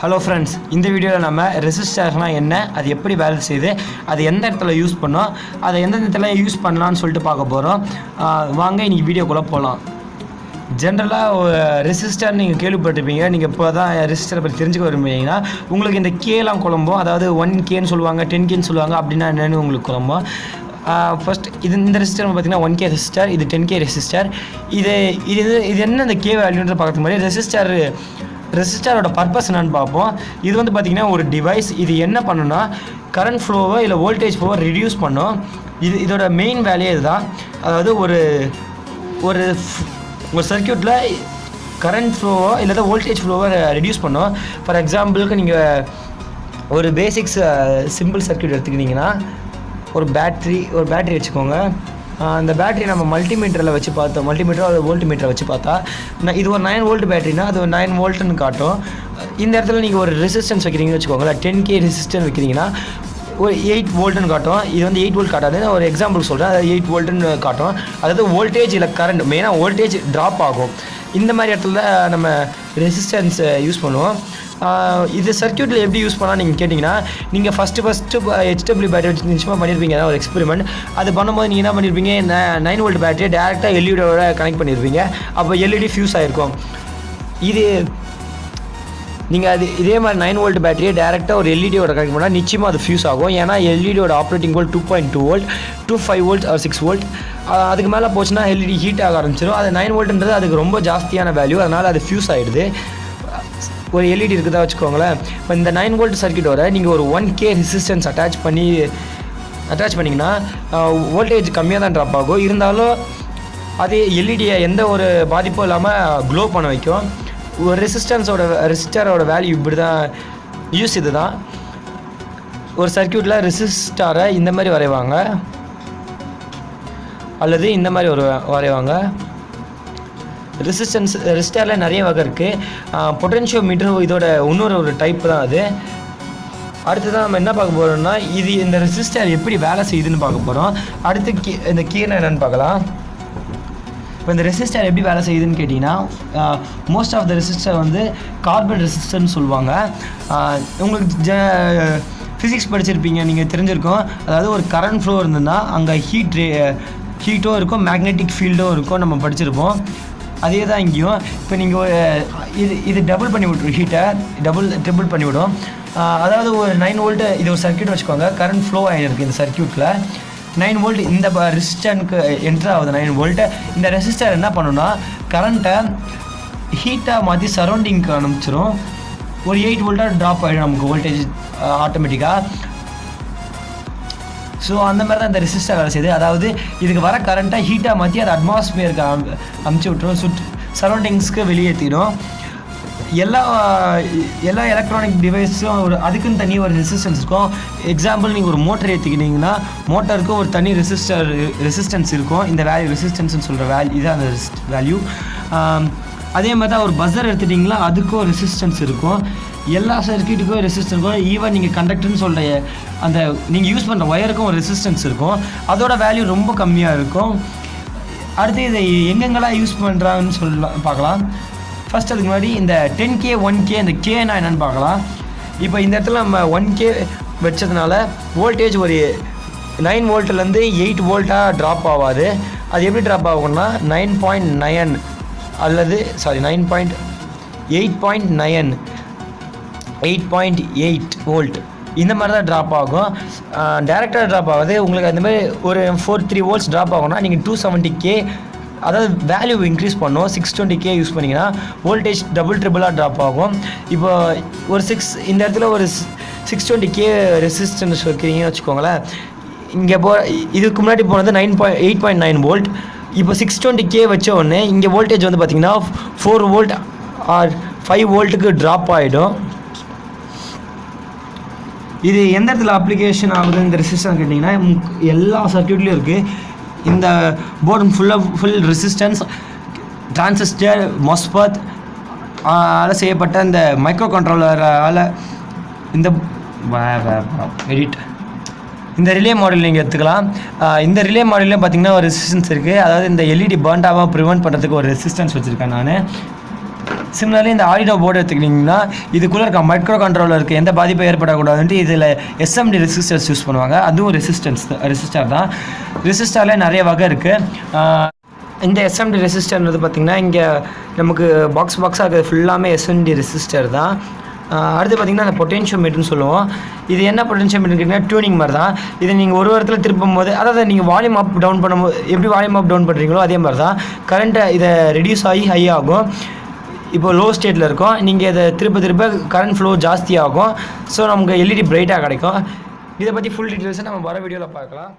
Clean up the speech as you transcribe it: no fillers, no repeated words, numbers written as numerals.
Hello friends, இந்த வீடியோவில் நம்ம ரெசிஸ்டர்னால் என்ன, அது எப்படி வேலை செய்யுது, அது எந்த இடத்துல யூஸ் பண்ணோம், அதை எந்த இடத்துல யூஸ் பண்ணலான்னு சொல்லிட்டு பார்க்க போகிறோம். வாங்க இன்றைக்கி வீடியோக்குள்ளே போகலாம். ஜென்ரலாக ரெசிஸ்டர் நீங்கள் கேள்விப்பட்டிருப்பீங்க. நீங்கள் இப்போ தான் ரெசிஸ்டரை பற்றி தெரிஞ்சுக்க விரும்புகிறீங்கன்னா உங்களுக்கு இந்த கேலாம் குழம்பும், அதாவது 1Kன்னு சொல்லுவாங்க, 10Kன்னு சொல்லுவாங்க. அப்படின்னா என்னென்னு உங்களுக்கு குழம்பும். ஃபஸ்ட் இந்த ரெசிஸ்டர் பார்த்திங்கன்னா 1K ரெசிஸ்டர், இது 10K ரெசிஸ்டர். இது என்ன இந்த கே வேல்யூன்ற பார்க்கறதுக்கு முன்னாடி ரெசிஸ்டரோட பர்பஸ் என்னன்னு பார்ப்போம். இது வந்து பார்த்திங்கன்னா ஒரு டிவைஸ். இது என்ன பண்ணுன்னா கரண்ட் ஃப்ளோவோ இல்லை வோல்டேஜ் ஃப்ளோவோ ரிடியூஸ் பண்ணும். இதோட மெயின் வேலையே இதுதான். அதாவது ஒரு சர்க்யூட்டில் கரண்ட் ஃப்ளோவோ இல்லை வோல்டேஜ் ஃப்ளோவோ ரெடியூஸ் பண்ணும். ஃபார் எக்ஸாம்பிளுக்கு நீங்கள் ஒரு பேசிக்ஸ் சிம்பிள் சர்க்யூட் எடுத்துக்கிட்டிங்கன்னா ஒரு பேட்ரி வச்சுக்கோங்க. அந்த பேட்டரி நம்ம மல்டிமீட்டரில் வச்சு பார்த்தோம், மல்டிமீட்டர் அது வோல்ட்மீட்டரை வச்சு பார்த்தா இது ஒரு 9 வோல்ட் பேட்டரினா அது ஒரு 9 வோல்ட்டுன்னு காட்டும். இந்த இடத்துல நீங்கள் ஒரு ரெசிஸ்டன்ஸ் வைக்கிறீங்கன்னு வச்சுக்கோங்களேன், 10K ரெசிஸ்டன்ஸ் வைக்கிறீங்கன்னா ஒரு 8 வோல்ட்டுன்னு காட்டும். இது வந்து 8 வோல்ட் காட்டாது, ஒரு எக்ஸாம்பிள் சொல்கிறேன். அது 8 வோல்ட்டுன்னு காட்டும். அதாவது வோல்டேஜ் இல்லை கரண்ட், மெயினாக வோல்டேஜ் ட்ராப் ஆகும். இந்த மாதிரி இடத்துல நம்ம ரெசிஸ்டன்ஸ் யூஸ் பண்ணுவோம். இது சர்க்யூட்டில் எப்படி யூஸ் பண்ணால் நீங்கள் கேட்டிங்கன்னா, நீங்கள் ஃபஸ்ட்டு HW பேட்டரி வச்சு நிச்சயமாக பண்ணியிருப்பீங்க. ஒரு எக்ஸ்பெரிமெண்ட் அது பண்ணும்போது நீங்கள் என்ன பண்ணியிருப்பீங்க, 9 வோல்ட் பேட்டரியை டேரெக்டாக எல்இடியோட கனெக்ட் பண்ணியிருப்பீங்க. அப்போ எல்இடி ஃபியூஸ் ஆகிருக்கும். நீங்கள் இதே மாதிரி 9 வோல்ட் பேட்டரியை டேரெக்டாக ஒரு எல்இடியோட கனெக்ட் பண்ணால் நிச்சயமாக அது ஃபியூஸ் ஆகும். ஏன்னா எல்இடியோட operating volt 2.2 volt, 5 volt or 6 volt. அதுக்கு மேலே போச்சுன்னா எல்இடி ஹீட் ஆக ஆரம்பிச்சிடும். அது 9 வோல்ட்ன்றது அதுக்கு ரொம்ப ஜாஸ்தியான வேல்யூ, அதனால் அது ஃபியூஸ் ஆகிடுது. ஒரு எல்இடி இருக்குதா வச்சுக்கோங்களேன். இப்போ இந்த 9 வோல்ட் சர்க்யூட்டோட நீங்கள் ஒரு 1K ரெசிஸ்டன்ஸ் அட்டாச் பண்ணிங்கன்னா வோல்டேஜ் கம்மியாக தான் ட்ராப் ஆகும். இருந்தாலும் அது எல்இடியை எந்த ஒரு பாதிப்பும் இல்லாமல் க்ளோ பண்ண வைக்கும். ஒரு ரெசிஸ்டரோட வேல்யூ இப்படி தான், யூஸ் இது தான். ஒரு சர்க்யூட்டில் ரெசிஸ்டரை இந்த மாதிரி வரைவாங்க அல்லது இந்த மாதிரி வரைவாங்க. ரெசிஸ்டரில் நிறைய வகை இருக்குது. பொட்டென்ஷியோமீட்டர் இதோட இன்னொரு டைப் தான் அது. அடுத்ததான் நம்ம என்ன பார்க்க போகிறோம்னா, இந்த ரெசிஸ்டர் எப்படி வேலை செய்யுதுன்னு பார்க்க போகிறோம். அடுத்து இந்த கீழே என்னென்னு பார்க்கலாம். இப்போ இந்த ரெசிஸ்டர் எப்படி வேலை செய்யுதுன்னு கேட்டிங்கன்னா, மோஸ்ட் ஆஃப் த ரெசிஸ்டர் வந்து கார்பன் ரெசிஸ்டர்னு சொல்லுவாங்க. உங்களுக்கு ஃபிசிக்ஸ் படிச்சிருப்பீங்க, நீங்கள் தெரிஞ்சிருக்கோம். அதாவது ஒரு கரண்ட் ஃப்ளோ இருந்ததுன்னா அங்கே ஹீட்டும் இருக்கும், மேக்னெட்டிக் ஃபீல்டும் இருக்கும், நம்ம படிச்சிருப்போம். அதே தான் இங்கேயும். இப்போ நீங்கள் இது டபுள் பண்ணி விட்ரும், ஹீட்டை ட்ரிபிள் பண்ணி விடும். அதாவது ஒரு 9 வோல்ட்டு, இது ஒரு சர்க்யூட் வச்சுக்கோங்க. கரண்ட் ஃப்ளோ ஆகிருக்கு இந்த சர்க்யூட்டில் 9 வோல்ட். இந்த ரெசிஸ்டருக்கு என்ட்ரு ஆகுது 9 வோல்ட்டு. இந்த ரெசிஸ்டர் என்ன பண்ணுன்னா கரண்ட்டை ஹீட்டாக மாற்றி சரௌண்டிங்க்கு அனுப்பிச்சிடும். ஒரு 8 வோல்ட்டாக ட்ராப் ஆகிடும் நமக்கு வோல்டேஜ் ஆட்டோமேட்டிக்காக. ஸோ அந்த மாதிரி தான் இந்த ரெசிஸ்டர் வேலை செய்யுது. அதாவது இதுக்கு வர கரண்ட்டை ஹீட்டாக மாற்றி அதை அட்மாஸ்பியருக்கு அமுச்சு விட்டுரும், சரௌண்டிங்ஸ்க்கு வெளியேற்றிடும். எல்லா எலக்ட்ரானிக் டிவைஸும் அதுக்குன்னு தனி ஒரு ரெசிஸ்டன்ஸ் இருக்கும். எக்ஸாம்பிள் நீங்கள் ஒரு மோட்டர் ஏற்றிக்கிட்டிங்கன்னா மோட்டருக்கு ஒரு தனி ரெசிஸ்டன்ஸ் இருக்கும். இந்த வேல்யூ ரெசிஸ்டன்ஸ்னு சொல்கிற இதுதான் அந்த வேல்யூ. அதே மாதிரி தான் ஒரு பஸ்ஸர் எடுத்துட்டிங்களா, அதுக்கும் ரெசிஸ்டன்ஸ் இருக்கும். எல்லா சர்க்யூட்டுக்கும் ரெசிஸ்டன்ஸ் இருக்கும். ஈவன் நீங்கள் கண்டக்டர்னு சொல்கிற அந்த நீங்கள் யூஸ் பண்ணுற ஒயருக்கும் ஒரு ரெசிஸ்டன்ஸ் இருக்கும். அதோட வேல்யூ ரொம்ப கம்மியாக இருக்கும். அடுத்து இதை எங்கெங்கெல்லாம் யூஸ் பண்ணுறாங்கன்னு பார்க்கலாம். ஃபஸ்ட் அதுக்கு முன்னாடி இந்த 10K 1K இந்த கேனா என்னென்னு பார்க்கலாம். இப்போ இந்த இடத்துல நம்ம 1K வச்சதுனால வோல்டேஜ் ஒரு 9 வோல்ட்லேருந்து 8 வோல்ட்டாக ட்ராப் ஆகாது. அது எப்படி ட்ராப் ஆகும்னா 9.9 அல்லது 8.8 வோல்ட் இந்த மாதிரி தான் ட்ராப் ஆகும். டேரெக்டாக ட்ராப் ஆகாது. உங்களுக்கு அந்த மாதிரி ஒரு 4-3 வோல்ட்ஸ் ட்ராப் ஆகும்னா நீங்கள் 270K, அதாவது வேல்யூ இன்க்ரீஸ் பண்ணும். 620K யூஸ் பண்ணிங்கன்னா வோல்டேஜ் ட்ரிபிளாக ட்ராப் ஆகும். இப்போ ஒரு இந்த இடத்துல ஒரு 620K ரெசிஸ்டன்ஸ் வைக்கிறீங்கன்னு வச்சுக்கோங்களேன். இங்கே இதுக்கு முன்னாடி போனது 8.9 வோல்ட். இப்போ 620K வச்ச உடனே இங்கே வோல்டேஜ் வந்து பார்த்திங்கன்னா 4 வோல்ட் ஆர் 5 வோல்ட்டுக்கு ட்ராப் ஆகிடும். இது எந்த இடத்துல அப்ளிகேஷன் ஆகுது இந்த ரெசிஸ்டன்ஸ் கேட்டிங்கன்னா, எல்லா சர்க்யூட்லேயும் இருக்குது. இந்த போர்டு ஃபுல் ரெசிஸ்டன்ஸ், டிரான்சிஸ்டர், மொஸ்பெட் செய்யப்பட்ட இந்த மைக்ரோ கண்ட்ரோலரால் இந்த ரிலே மாடல் நீங்கள் எடுத்துக்கலாம். இந்த ரிலே மாடல்லையும் பார்த்திங்கன்னா ஒரு ரெசிஸ்டன்ஸ் இருக்குது. அதாவது இந்த எல்இடி பர்ன்ட் ஆகாமல் ப்ரிவெண்ட் பண்ணுறதுக்கு ஒரு ரெசிஸ்டன்ஸ் வச்சுருக்கேன் நான். சிமிலர்லி இந்த ஆடியோ போர்டு எடுத்துக்கிட்டிங்கன்னா இதுக்குள்ளே இருக்க மைக்ரோ கண்ட்ரோலருக்கு எந்த பாதிப்பும் ஏற்படக்கூடாதுன்ட்டு இதில் எஸ்எம்டி ரெசிஸ்டர்ஸ் யூஸ் பண்ணுவாங்க. அதுவும் ரெசிஸ்டர் தான். ரெசிஸ்டரில் நிறைய வகை இருக்குது. இந்த எஸ்எம்டி ரெசிஸ்டர்ன்றது பார்த்திங்கன்னா இங்கே நமக்கு பாக்ஸாக இருக்கிறது ஃபுல்லாமே எஸ்எம்டி ரெசிஸ்டர் தான். அடுத்து பார்த்திங்கன்னா அந்த பொட்டென்ஷியோமீட்டர்னு சொல்லுவோம். இது என்ன பொட்டென்ஷியோமீட்டர்னு கேட்டிங்கன்னா டியூனிங் மாதிரி தான். இதை நீங்கள் ஒரு இடத்துல திருப்பும் போது, அதாவது நீங்கள் வால்யூம் அப் டவுன் பண்ணும்போது எப்படி வால்யூம் அப் டவுன் பண்ணுறீங்களோ அதே மாதிரி தான் கரண்ட்டை இதை ரெடியூஸ் ஆகி ஹை ஆகும். இப்போ லோ ஸ்டேட்டில் இருக்கும், நீங்கள் இதை திருப்ப கரண்ட் ஃப்ளோ ஜாஸ்தியாகும். ஸோ நமக்கு எல்இடி பிரைட்டாக கிடைக்கும். இதை பற்றி ஃபுல் டீட்டெயில்ஸை நம்ம வர வீடியோவில் பார்க்கலாம்.